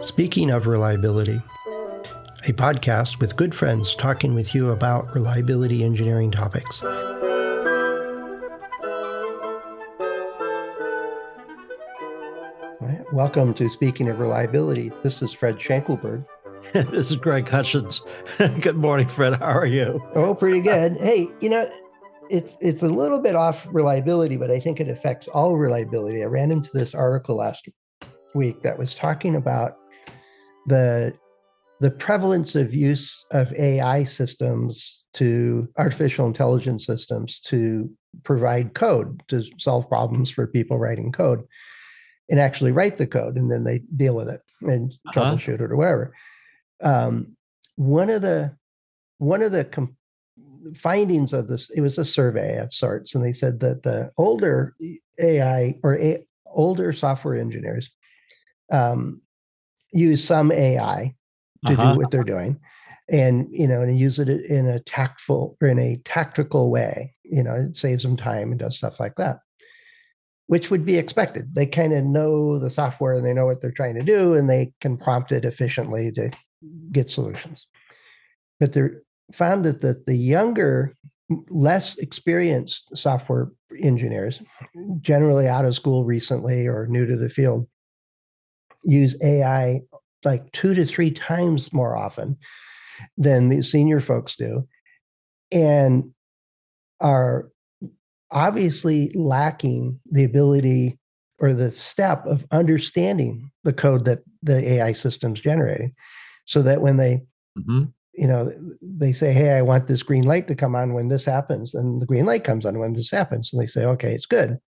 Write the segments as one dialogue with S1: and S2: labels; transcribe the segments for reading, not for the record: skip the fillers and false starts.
S1: Speaking of reliability, a podcast with good friends talking with you about reliability engineering topics. Welcome to Speaking of Reliability. This is Fred Schenkelberg.
S2: This is Greg Hutchins. Good morning, Fred. How are you?
S1: Oh, pretty good. Hey, it's a little bit off reliability, but I think it affects all reliability. I ran into this article last week that was talking about the prevalence of use of AI systems to artificial intelligence systems to provide code to solve problems for people writing code and actually write the code, and then they deal with it and troubleshoot it or whatever. One of the findings of this, it was a survey of sorts, and they said that the older AI or older software engineers use some AI to do what they're doing, and use it in a tactful or in a tactical way. It saves them time and does stuff like that, which would be expected. They kind of know the software and they know what they're trying to do, and they can prompt it efficiently to get solutions. But they found that the younger, less experienced software engineers, generally out of school recently or new to the field, use AI like 2 to 3 times more often than the senior folks do, and are obviously lacking the ability or the step of understanding the code that the AI system's generating, so that when they, they say, hey, I want this green light to come on when this happens, and the green light comes on when this happens, and they say, okay, it's good.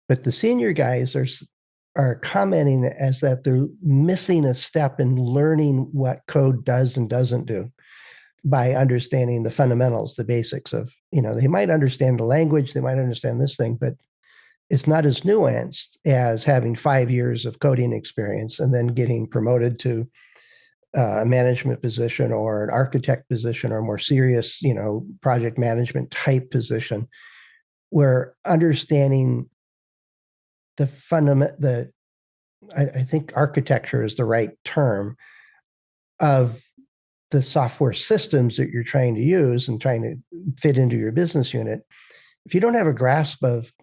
S1: But the senior guys are commenting as that they're missing a step in learning what code does and doesn't do by understanding the fundamentals, the basics of, they might understand the language, they might understand this thing, but it's not as nuanced as having 5 years of coding experience and then getting promoted to a management position or an architect position or a more serious, project management type position, where understanding the fundament, I think architecture is the right term, of the software systems that you're trying to use and trying to fit into your business unit. If you don't have a grasp of,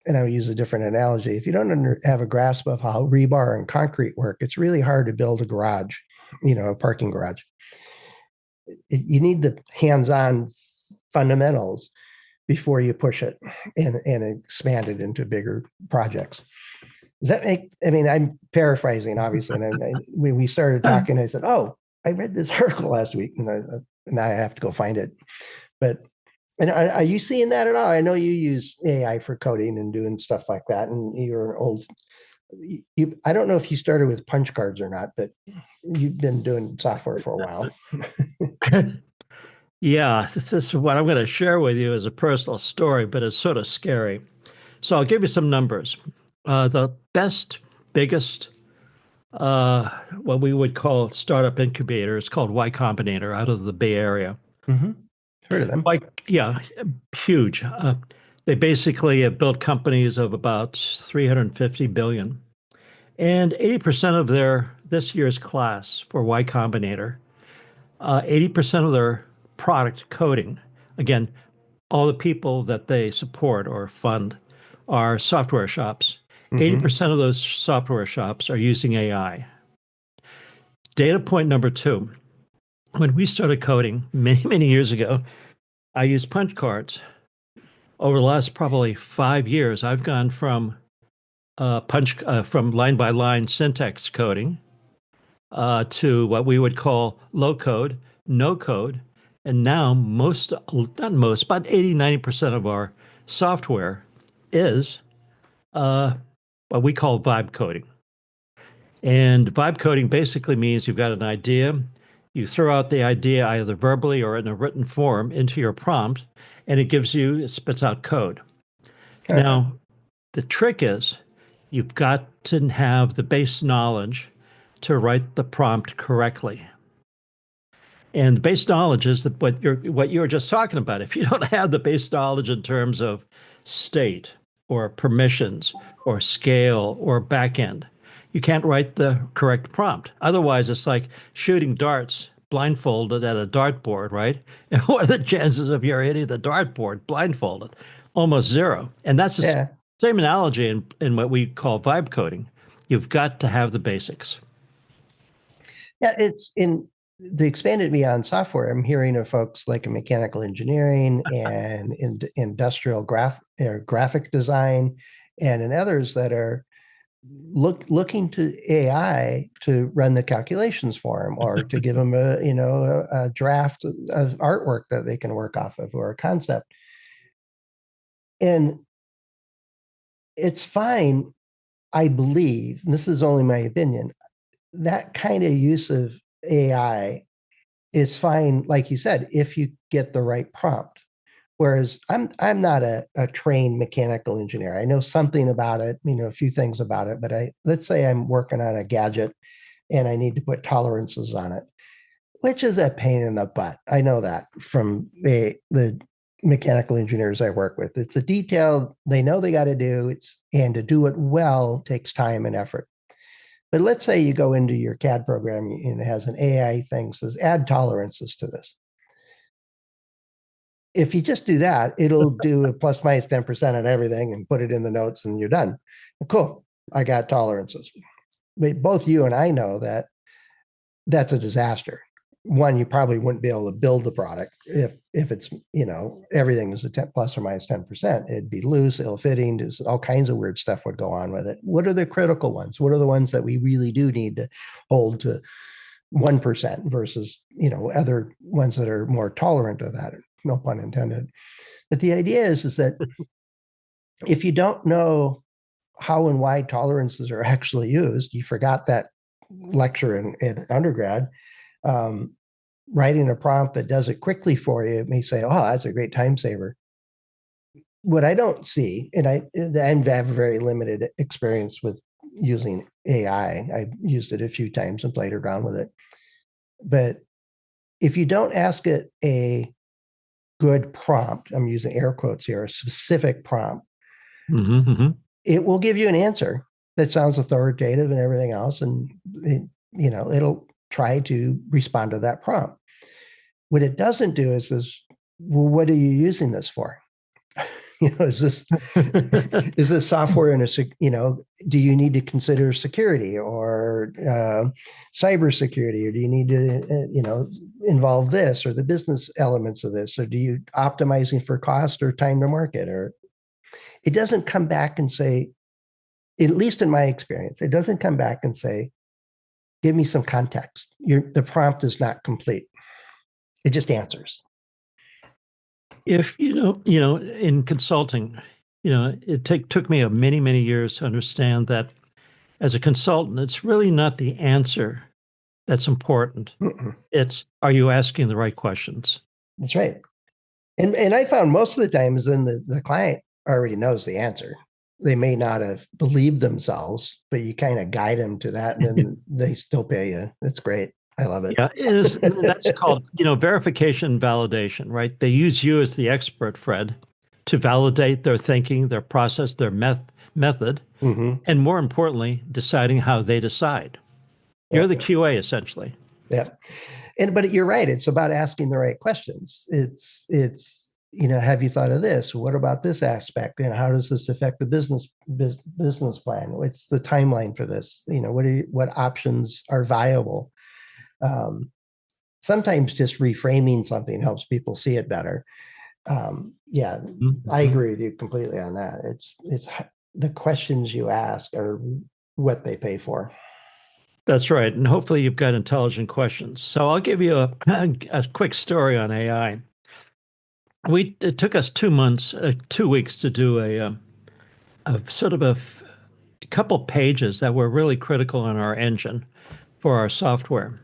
S1: and I'll use a different analogy, if you don't have a grasp of how rebar and concrete work, it's really hard to build a garage, a parking garage. You need the hands-on fundamentals before you push it and expand it into bigger projects. Does that make, I'm paraphrasing, obviously. And when we started talking, I said, oh, I read this article last week, and now I have to go find it. But are you seeing that at all? I know you use AI for coding and doing stuff like that, and you're an old, I don't know if you started with punch cards or not, but you've been doing software for a while.
S2: Yeah, this is what I'm going to share with you as a personal story, but it's sort of scary. So I'll give you some numbers. The biggest, what we would call startup incubator is called Y Combinator out of the Bay Area.
S1: Mm-hmm. Heard of them?
S2: Yeah, huge. They basically have built companies of about 350 billion. And 80% of this year's class for Y Combinator, 80% of their product coding, again, all the people that they support or fund are software shops. 80% of those software shops are using AI. Data point number 2, when we started coding many, many years ago, I used punch cards. Over the last probably 5 years, I've gone from from line by line syntax coding to what we would call low code, no code. And now about 80, 90% of our software is what we call vibe coding. And vibe coding basically means you've got an idea, you throw out the idea either verbally or in a written form into your prompt, and it spits out code. Okay. Now, the trick is you've got to have the base knowledge to write the prompt correctly. And the base knowledge is what you were just talking about. If you don't have the base knowledge in terms of state, or permissions or scale or backend. You can't write the correct prompt. Otherwise, it's like shooting darts blindfolded at a dartboard, right? And what are the chances of your hitting the dartboard blindfolded? Almost zero. And that's the
S1: Yeah.
S2: same analogy in what we call vibe coding. You've got to have the basics.
S1: Yeah, it's in the expanded beyond software. I'm hearing of folks like in mechanical engineering and in industrial graphic design, and in others that are looking to AI to run the calculations for them, or to give them a draft of artwork that they can work off of, or a concept. And it's fine, I believe, and this is only my opinion, that kind of use of AI is fine, like you said, if you get the right prompt. Whereas I'm not a trained mechanical engineer. I know something about it, a few things about it, but let's say I'm working on a gadget and I need to put tolerances on it, which is a pain in the butt. I know that from the mechanical engineers I work with. It's a detail they know they got to do. And to do it well takes time and effort. But let's say you go into your CAD program and it has an AI thing that says add tolerances to this. If you just do that, it'll do a plus minus 10% on everything and put it in the notes and you're done. Cool. I got tolerances. But both you and I know that that's a disaster. One, you probably wouldn't be able to build the product if it's, everything is a 10 plus or minus 10%. It'd be loose, ill-fitting, just all kinds of weird stuff would go on with it. What are the critical ones? What are the ones that we really do need to hold to 1% versus, other ones that are more tolerant of that? No pun intended. But the idea is that if you don't know how and why tolerances are actually used, you forgot that lecture in undergrad, writing a prompt that does it quickly for you, it may say, oh, that's a great time saver. What I don't see, and I have a very limited experience with using AI. I've used it a few times and played around with it. But if you don't ask it a good prompt, I'm using air quotes here, a specific prompt, it will give you an answer that sounds authoritative and everything else. And, it'll try to respond to that prompt. What it doesn't do is this, well, what are you using this for? Is this software in do you need to consider security or cybersecurity, or do you need to, involve this or the business elements of this? Or do you optimizing for cost or time to market? Or it doesn't come back and say, at least in my experience, it doesn't come back and say, give me some context. The prompt is not complete. It just answers.
S2: If in consulting, it took me many, many years to understand that as a consultant, it's really not the answer that's important. Mm-mm. It's, are you asking the right questions?
S1: That's right. And I found most of the time is then the client already knows the answer. They may not have believed themselves, but you kind of guide them to that, and then they still pay you. It's great. I love it.
S2: Yeah, that's called, verification and validation, right? They use you as the expert, Fred, to validate their thinking, their process, their method, and more importantly, deciding how they decide. You're the QA, essentially.
S1: Yeah. But you're right. It's about asking the right questions. It's have you thought of this? What about this aspect? How does this affect the business plan? What's the timeline for this? What options are viable? Sometimes just reframing something helps people see it better. I agree with you completely on that. It's the questions you ask are what they pay for.
S2: That's right. And hopefully you've got intelligent questions. So I'll give you a quick story on AI. It took us 2 months, 2 weeks to do a sort of a couple pages that were really critical on our engine for our software.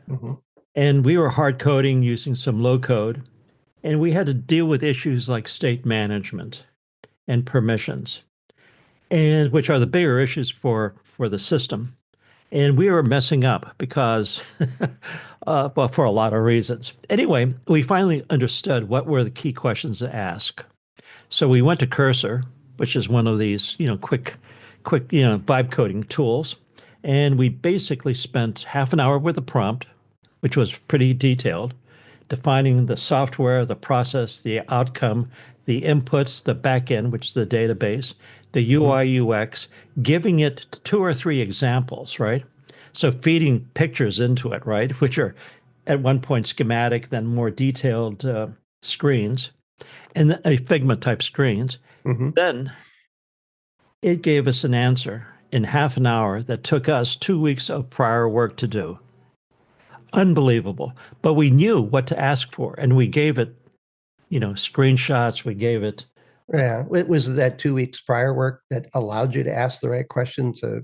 S2: And we were hard coding using some low code. And we had to deal with issues like state management and permissions, and which are the bigger issues for the system. And we were messing up because, well, for a lot of reasons. Anyway, we finally understood what were the key questions to ask. So we went to Cursor, which is one of these, quick, vibe coding tools. And we basically spent half an hour with the prompt, which was pretty detailed, defining the software, the process, the outcome, the inputs, the backend, which is the database, the UI, UX, giving it 2 or 3 examples, right? So feeding pictures into it, right? Which are at one point schematic, then more detailed screens, and a Figma type screens.
S1: Mm-hmm.
S2: Then it gave us an answer in half an hour that took us 2 weeks of prior work to do. Unbelievable. But we knew what to ask for, and we gave it, screenshots. We gave it.
S1: Yeah. It was that 2 weeks prior work that allowed you to ask the right question to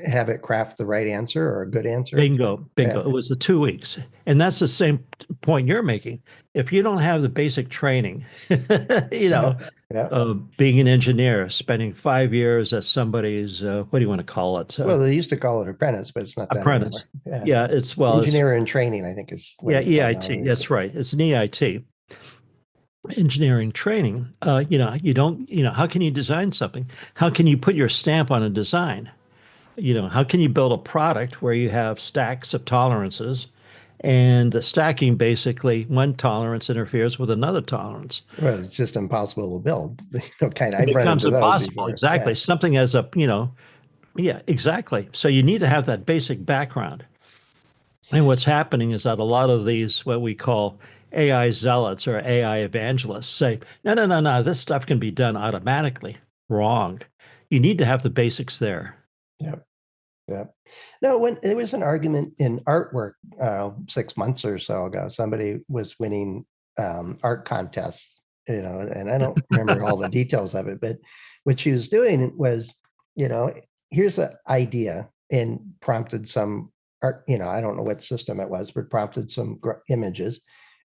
S1: have it craft the right answer or a good answer.
S2: Bingo, bingo.
S1: Yeah.
S2: It was the 2 weeks. And that's the same point you're making. If you don't have the basic training,
S1: Yeah. Yeah.
S2: being an engineer, spending 5 years as somebody's, what do you want to call it?
S1: Well, they used to call it apprentice, but it's not that
S2: Apprentice.
S1: anymore. Yeah.
S2: Yeah, it's
S1: Engineer in training, I think is what
S2: yeah,
S1: it's called
S2: EIT.
S1: nowadays.
S2: That's right. It's an EIT, engineering training. You don't, how can you design something? How can you put your stamp on a design? How can you build a product where you have stacks of tolerances and the stacking basically one tolerance interferes with another tolerance?
S1: Well, it's just impossible to build. Kind of,
S2: It
S1: I've run
S2: becomes
S1: into those
S2: impossible.
S1: before.
S2: Exactly.
S1: Yeah.
S2: Something as yeah, exactly. So you need to have that basic background. And what's happening is that a lot of these, what we call AI zealots or AI evangelists, say, no, no, no, no, this stuff can be done automatically. Wrong. You need to have the basics there.
S1: Yeah. Yeah. No, when there was an argument in artwork 6 months or so ago, somebody was winning art contests, and I don't remember all the details of it, but what she was doing was, here's an idea and prompted some art, I don't know what system it was, but prompted some images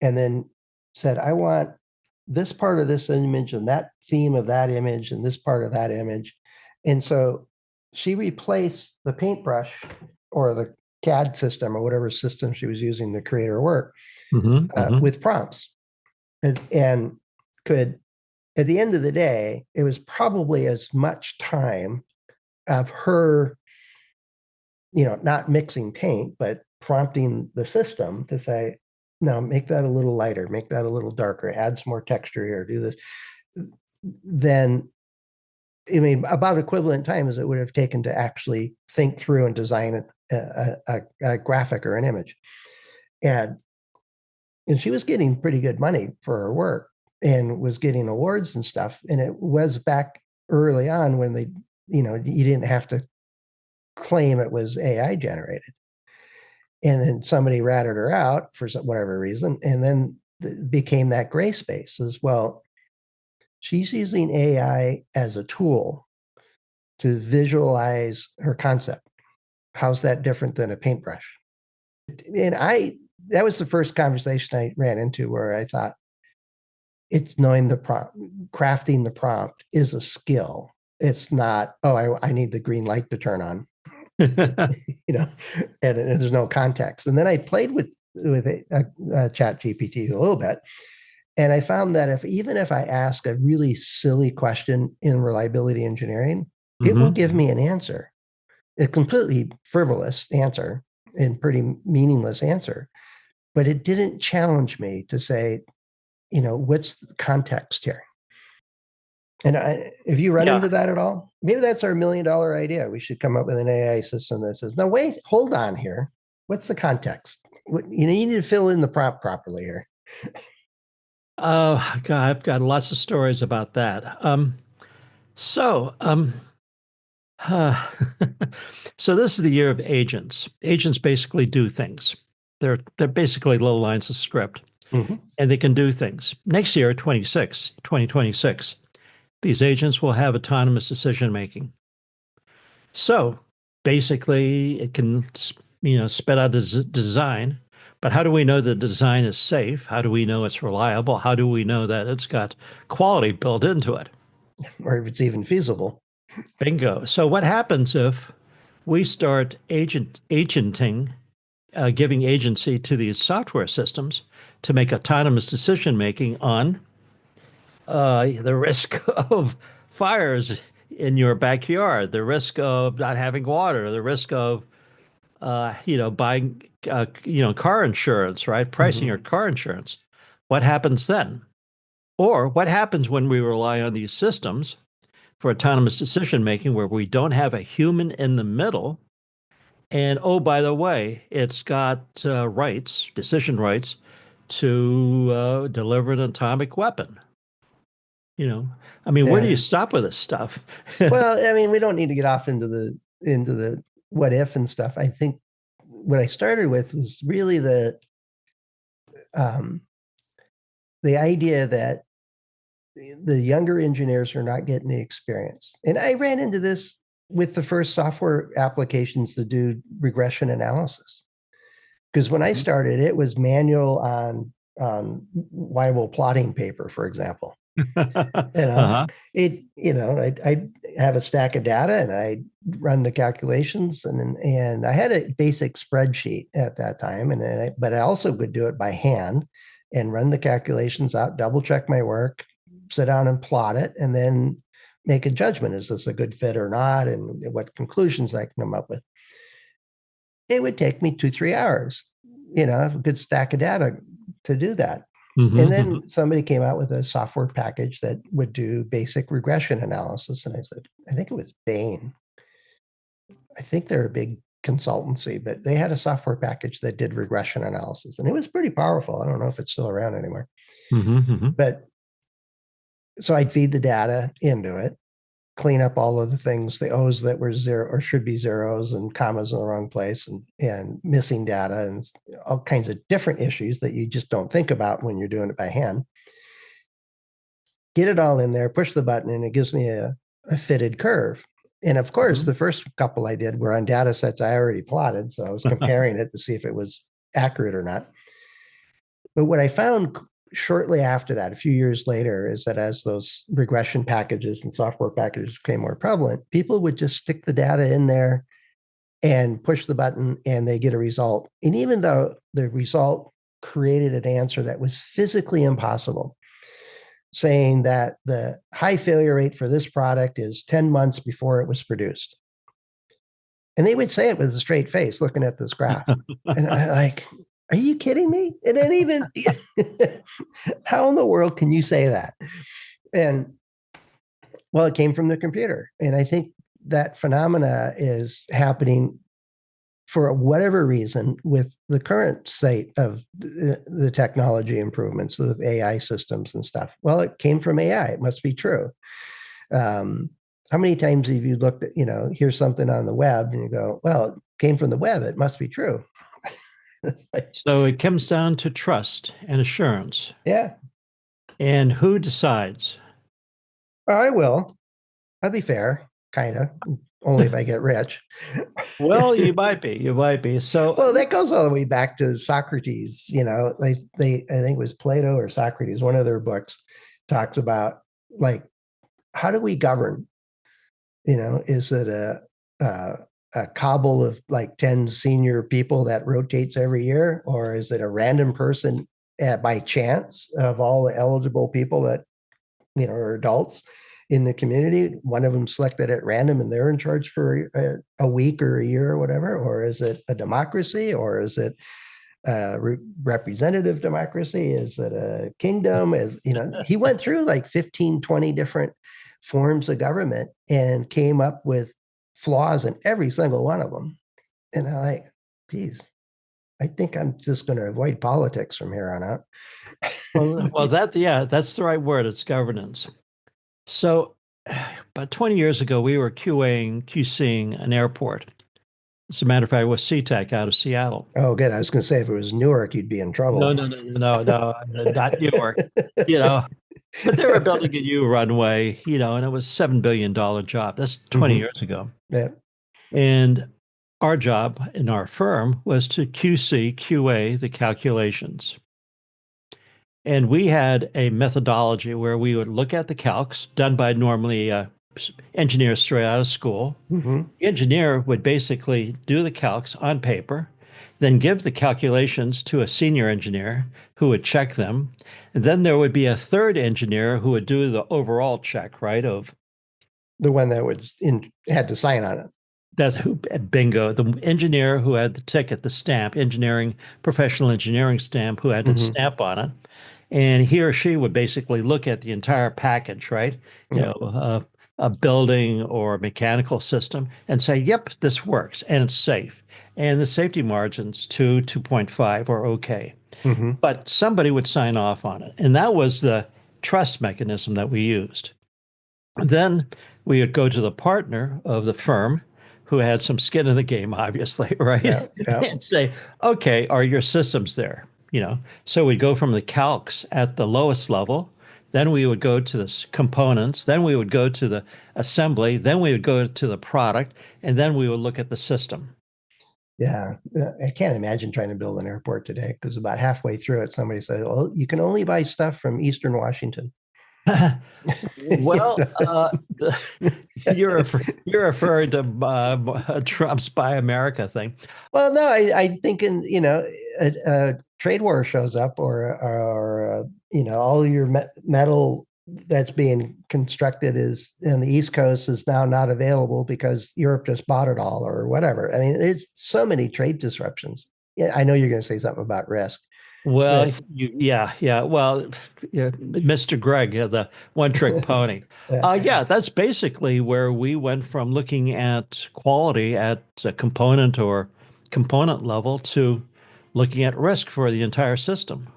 S1: and then said, I want this part of this image and that theme of that image and this part of that image. And so she replaced the paintbrush or the CAD system or whatever system she was using to create her work with prompts. And could, at the end of the day, it was probably as much time of her, not mixing paint, but prompting the system to say, no, make that a little lighter, make that a little darker, add some more texture here, do this. Then about equivalent time as it would have taken to actually think through and design a graphic or an image. And she was getting pretty good money for her work and was getting awards and stuff. And it was back early on when you didn't have to claim it was AI generated. And then somebody ratted her out for whatever reason. And then it became that gray space as well. She's using AI as a tool to visualize her concept. How's that different than a paintbrush? And that was the first conversation I ran into where I thought, it's knowing the prompt, crafting the prompt is a skill. It's not, I need the green light to turn on, and there's no context. And then I played with a chat GPT a little bit. And I found that even if I ask a really silly question in reliability engineering, it will give me an answer, a completely frivolous answer and pretty meaningless answer. But it didn't challenge me to say, what's the context here? And if you run into that at all, maybe that's our $1 million idea. We should come up with an AI system that says, no, wait, hold on here. What's the context? You need to fill in the prompt properly here.
S2: Oh, God, I've got lots of stories about that. So this is the year of agents. Agents basically do things. They're basically little lines of script, and they can do things. Next year, 2026, these agents will have autonomous decision making. So basically, it can spit out a design. But how do we know the design is safe? How do we know it's reliable? How do we know that it's got quality built into it?
S1: Or if it's even feasible.
S2: Bingo. So what happens if we start agenting, giving agency to these software systems to make autonomous decision making on the risk of fires in your backyard, the risk of not having water, the risk of buying car insurance, right? Pricing
S1: Hmm.
S2: your car insurance. What happens then? Or what happens when we rely on these systems for autonomous decision making where we don't have a human in the middle? And oh, by the way, it's got rights, decision rights to deliver an atomic weapon. You know, I mean, where do you
S1: Yeah.
S2: stop with this stuff?
S1: Well, I mean, we don't need to get off into the what if and stuff. I think what I started with was really um, the idea that the younger engineers are not getting the experience. And I ran into this with the first software applications to do regression analysis. Because when I started, it was manual on Weibull plotting paper, for example. You know,
S2: Uh-huh.
S1: I'd have a stack of data and I'd run the calculations, and I had a basic spreadsheet at that time, but I also would do it by hand and run the calculations out, double check my work, sit down and plot it, and then make a judgment: is this a good fit or not, and what conclusions I can come up with. It would take me 2 3 hours, a good stack of data to do that. And
S2: Hmm.
S1: then somebody came out with a software package that would do basic regression analysis. And I said, I think it was Bain. I think they're a big consultancy, but they had a software package that did regression analysis. And it was pretty powerful. I don't know if it's still around anymore.
S2: Hmm. Hmm.
S1: But so I'd feed the data into it, clean up all of the things, the O's that were zero or should be zeros and commas in the wrong place, and missing data and all kinds of different issues that you just don't think about when you're doing it by hand. Get it all in there, push the button, and it gives me a fitted curve. And of course,
S2: Hmm.
S1: the first couple I did were on data sets I already plotted. So I was comparing it to see if it was accurate or not. But what I found shortly after that, a few years later, is that as those regression packages and software packages became more prevalent, people would just stick the data in there and push the button and they get a result. And even though the result created an answer that was physically impossible, saying that the high failure rate for this product is 10 months before it was produced. And they would say it with a straight face looking at this graph. And I like, are you kidding me? And then even how in the world can you say that? And well, it came from the computer. And I think that phenomena is happening for whatever reason with the current state of the technology improvements with AI systems and stuff. Well, it came from AI. It must be true. Um, how many times have you looked at, here's something on the web and you go, well, it came from the web. It must be true.
S2: So it comes down to trust and assurance.
S1: Yeah,
S2: And who decides?
S1: I will. I'll be fair, kind of, only if I get rich.
S2: Well, you might be. You might be. So,
S1: Well, that goes all the way back to Socrates. I think it was Plato or Socrates, one of their books talks about, like, how do we govern? Is it a cobble of like 10 senior people that rotates every year, or is it a random person by chance of all the eligible people that are adults in the community? One of them selected at random and they're in charge for a week or a year or whatever? Or is it a democracy? Or is it representative democracy? Is it a kingdom? He went through like 15, 20 different forms of government and came up with flaws in every single one of them. And I like, geez, I think I'm just going to avoid politics from here on out.
S2: that's the right word. It's governance. So, about 20 years ago, we were QCing an airport. As a matter of fact, it was SeaTac out of Seattle.
S1: Oh, good. I was going to say if it was Newark, you'd be in
S2: No,
S1: trouble.
S2: no, no, no, no, no, not New York, you know. But they were building a new runway, and it was $7 billion job. That's 20
S1: Mm-hmm.
S2: years ago.
S1: Yeah.
S2: And our job in our firm was to QC, QA the calculations. And we had a methodology where we would look at the calcs done by normally engineers straight out of school.
S1: Mm-hmm.
S2: The engineer would basically do the calcs on paper, then give the calculations to a senior engineer who would check them. And then there would be a third engineer who would do the overall check, right, of
S1: The one that was in had to sign on it.
S2: That's who, bingo. The engineer who had the ticket, the stamp, engineering, professional engineering stamp, who had to
S1: Mm-hmm.
S2: stamp on it. And he or she would basically look at the entire package, right? You
S1: Yep.
S2: know, a building or a mechanical system and say, yep, this works and it's safe. And the safety margins 2.5 are okay.
S1: Mm-hmm.
S2: But somebody would sign off on it. And that was the trust mechanism that we used. Then we would go to the partner of the firm who had some skin in the game, obviously, right?
S1: Yeah. Yeah.
S2: And say, okay, are your systems there? You know, so we'd go from the calcs at the lowest level, then we would go to the components, then we would go to the assembly, then we would go to the product, and then we would look at the system.
S1: Yeah. I can't imagine trying to build an airport today because about halfway through it, somebody said, well, you can only buy stuff from Eastern Washington.
S2: Well, you're referring to Trump's Buy America thing.
S1: Well, no, I think a trade war shows up, or all your metal that's being constructed is in the East Coast is now not available because Europe just bought it all, or whatever. I mean, there's so many trade disruptions. Yeah, I know you're going to say something about risk,
S2: Well,
S1: but
S2: yeah. Well, yeah, Mr. Greg, the one-trick pony.
S1: uh,
S2: Yeah, that's basically where we went from looking at quality at a component or component level to looking at risk for the entire system.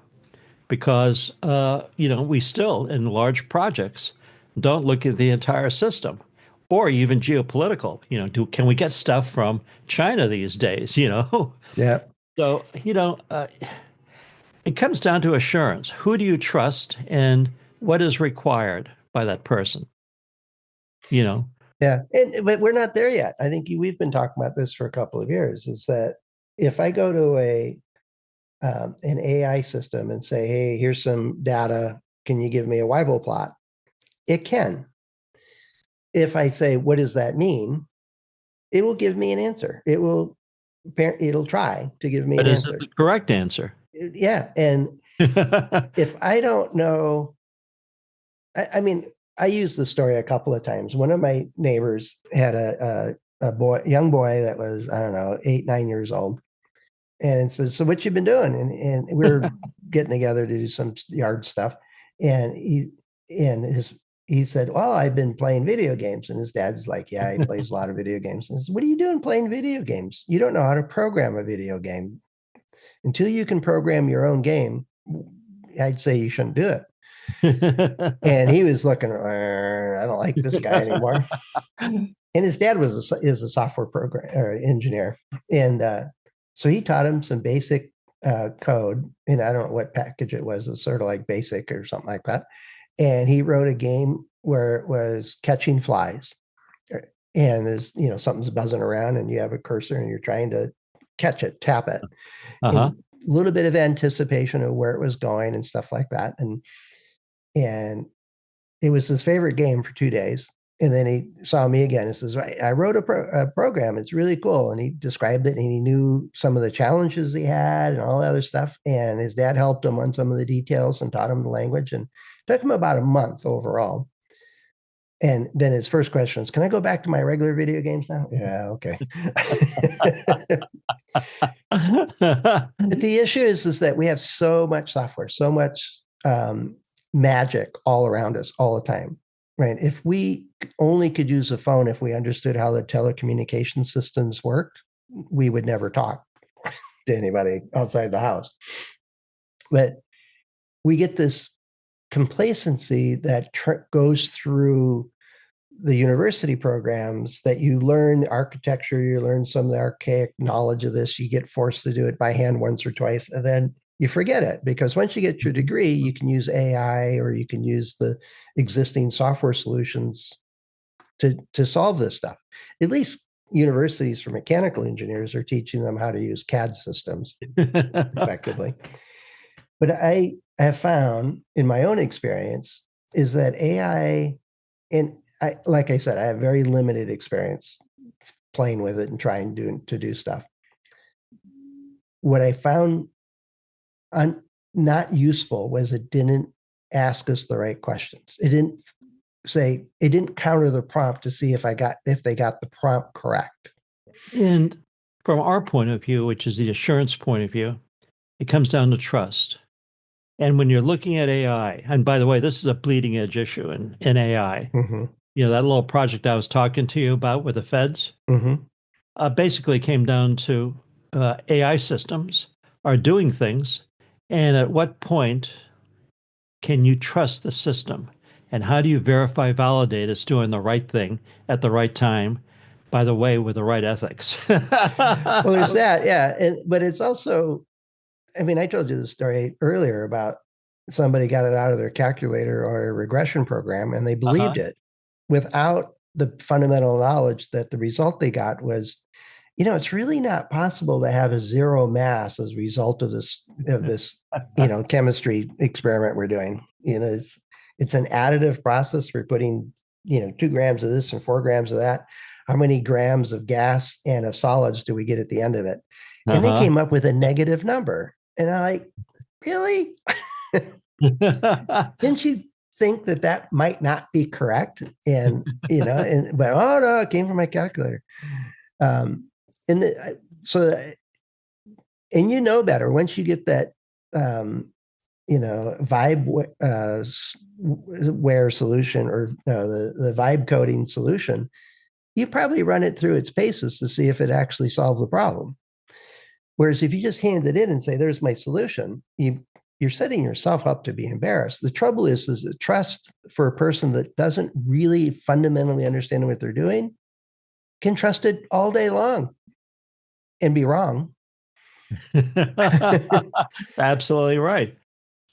S2: Because we still in large projects don't look at the entire system, or even geopolitical. Can we get stuff from China these days?
S1: yeah,
S2: So it comes down to assurance. Who do you trust, and what is required by that person? You know.
S1: yeah, but we're not there yet. I think we've been talking about this for a couple of years. Is that if I go to an AI system and say, hey, here's some data. Can you give me a Weibull plot? It can. If I say, what does that mean? It will give me an answer. It'll try to give me
S2: But
S1: an
S2: is it
S1: answer.
S2: the correct answer?
S1: Yeah. And if I don't know, I mean, I used the story a couple of times. One of my neighbors had a young boy that was, I don't know, 8, 9 years old. And says, so what you been doing? And we are getting together to do some yard stuff. And he said, well, I've been playing video games. And his dad's like, yeah, he plays a lot of video games. And I said, what are you doing playing video games? You don't know how to program a video game. Until you can program your own game, I'd say you shouldn't do it. And he was looking, I don't like this guy anymore. And his dad is a software program or engineer. And so he taught him some basic code, and I don't know what package it was. It was sort of like basic or something like that. And he wrote a game where it was catching flies. And there's, something's buzzing around and you have a cursor and you're trying to catch it, tap it.
S2: Uh-huh.
S1: And a little bit of anticipation of where it was going and stuff like that. And it was his favorite game for 2 days. And then he saw me again and says, I wrote a program. It's really cool. And he described it and he knew some of the challenges he had and all that other stuff. And his dad helped him on some of the details and taught him the language, and it took him about a month overall. And then his first question is, can I go back to my regular video games now? Yeah, okay. But the issue is that we have so much software, so much magic all around us all the time. Right. If we only could use a phone, if we understood how the telecommunication systems worked, we would never talk to anybody outside the house. But we get this complacency that goes through the university programs, that you learn architecture, you learn some of the archaic knowledge of this, you get forced to do it by hand once or twice, and then you forget it, because once you get your degree, you can use AI or you can use the existing software solutions to solve this stuff. At least universities for mechanical engineers are teaching them how to use CAD systems effectively. But I have found in my own experience is that AI, and like I said, I have very limited experience playing with it and trying to do stuff. What I found not useful was it didn't ask us the right questions. It didn't say it didn't counter the prompt to see if they got the prompt correct.
S2: And from our point of view, which is the assurance point of view, it comes down to trust. And when you're looking at AI, and by the way, this is a bleeding edge issue in AI.
S1: Mm-hmm.
S2: You know, that little project I was talking to you about with the feds
S1: Mm-hmm.
S2: basically came down to AI systems are doing things. And at what point can you trust the system? And how do you verify, validate it's doing the right thing at the right time, by the way, with the right ethics?
S1: Well, there's that, yeah, but it's also, I mean, I told you the story earlier about somebody got it out of their calculator or a regression program, and they
S2: Uh-huh.
S1: believed it without the fundamental knowledge that the result they got was, it's really not possible to have a zero mass as a result of this chemistry experiment we're doing. It's an additive process. We're putting 2 grams of this and 4 grams of that. How many grams of gas and of solids do we get at the end of it? And they
S2: Uh-huh.
S1: came up with a negative number. And I like, really? Didn't you think that might not be correct? But oh no, it came from my calculator. Um, and the, so and better once you get that vibe wear solution, or the vibe coding solution. You probably run it through its paces to see if it actually solved the problem. Whereas if you just hand it in and say, there's my solution, you're setting yourself up to be embarrassed. The trouble is the trust for a person that doesn't really fundamentally understand what they're doing can trust it all day long and be wrong.
S2: Absolutely right.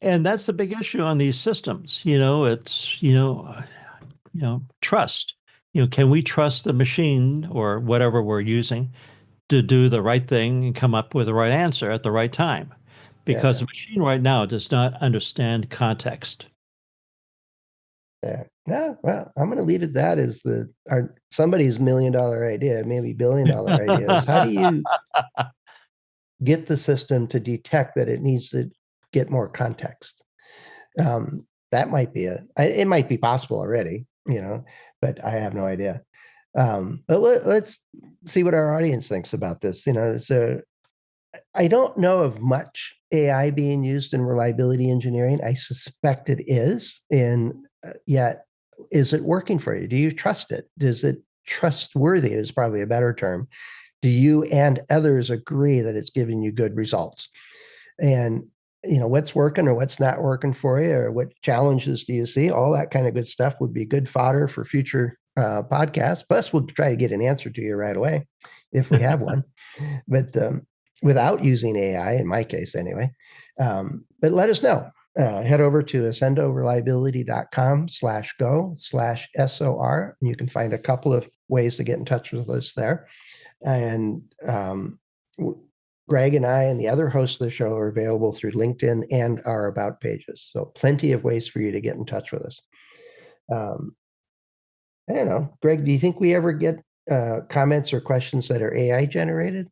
S2: And that's the big issue on these systems. It's, trust. Can we trust the machine or whatever we're using to do the right thing and come up with the right answer at the right time? Because
S1: Yeah.
S2: the machine right now does not understand context.
S1: Yeah. Yeah. Well, I'm going to leave it that as somebody's $1 million idea, maybe $1 billion idea is how do you get the system to detect that it needs to get more context? That might be it might be possible already, but I have no idea. But let's see what our audience thinks about this. So I don't know of much AI being used in reliability engineering. I suspect it is, and yet, is it working for you? Do you trust it? Is it trustworthy? Is probably a better term. Do you and others agree that it's giving you good results? And what's working or what's not working for you, or what challenges do you see? All that kind of good stuff would be good fodder for future podcasts. Plus, we'll try to get an answer to you right away if we have one. But without using AI, in my case anyway. But let us know. Head over to accendoreliability.com/go/SOR, and you can find a couple of ways to get in touch with us there. And Greg and I and the other hosts of the show are available through LinkedIn and our About pages. So plenty of ways for you to get in touch with us. I don't know. Greg, do you think we ever get comments or questions that are AI generated?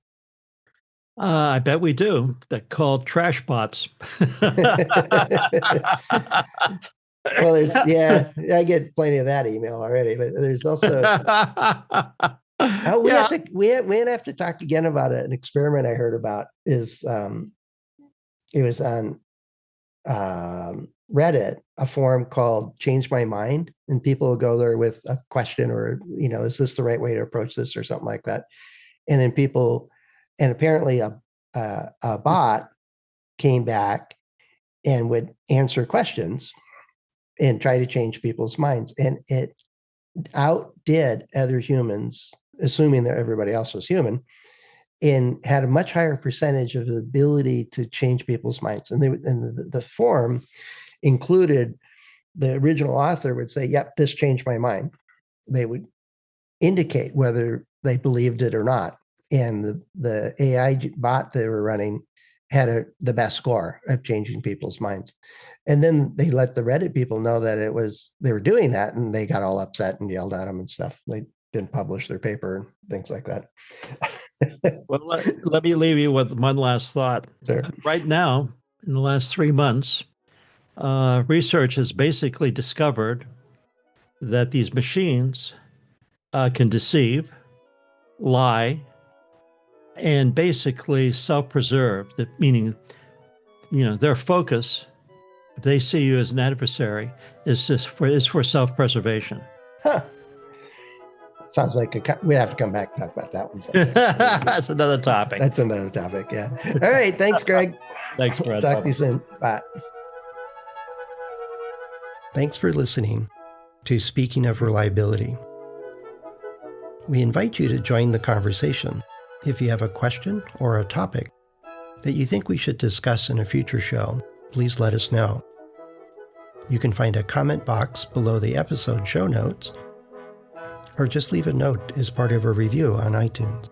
S2: I bet we do. They're called trash bots.
S1: Well, I get plenty of that email already, but there's also we
S2: Yeah.
S1: have to we have to talk again about an experiment I heard about. Is it was on Reddit, a forum called Change My Mind, and people will go there with a question, or is this the right way to approach this, or something like that. And then and apparently a bot came back and would answer questions and try to change people's minds, and it outdid other humans, assuming that everybody else was human, and had a much higher percentage of the ability to change people's minds. And the form included, the original author would say, "Yep, this changed my mind." They would indicate whether they believed it or not. And the AI bot they were running had the best score of changing people's minds. And then they let the Reddit people know that they were doing that, and they got all upset and yelled at them and stuff. They didn't publish their paper and things like that.
S2: Well, let me leave you with one last thought.
S1: Sure.
S2: Right now, in the last 3 months, research has basically discovered that these machines can deceive, lie, and basically self-preserve, meaning, their focus, if they see you as an adversary, is for self-preservation.
S1: Huh. Sounds like we have to come back and talk about that one.
S2: That's another topic.
S1: That's another topic, yeah. All right, thanks, Greg.
S2: Thanks, Brad.
S1: Talk to you soon. Bye. Thanks for listening to Speaking of Reliability. We invite you to join the conversation. If you have a question or a topic that you think we should discuss in a future show, please let us know. You can find a comment box below the episode show notes, or just leave a note as part of a review on iTunes.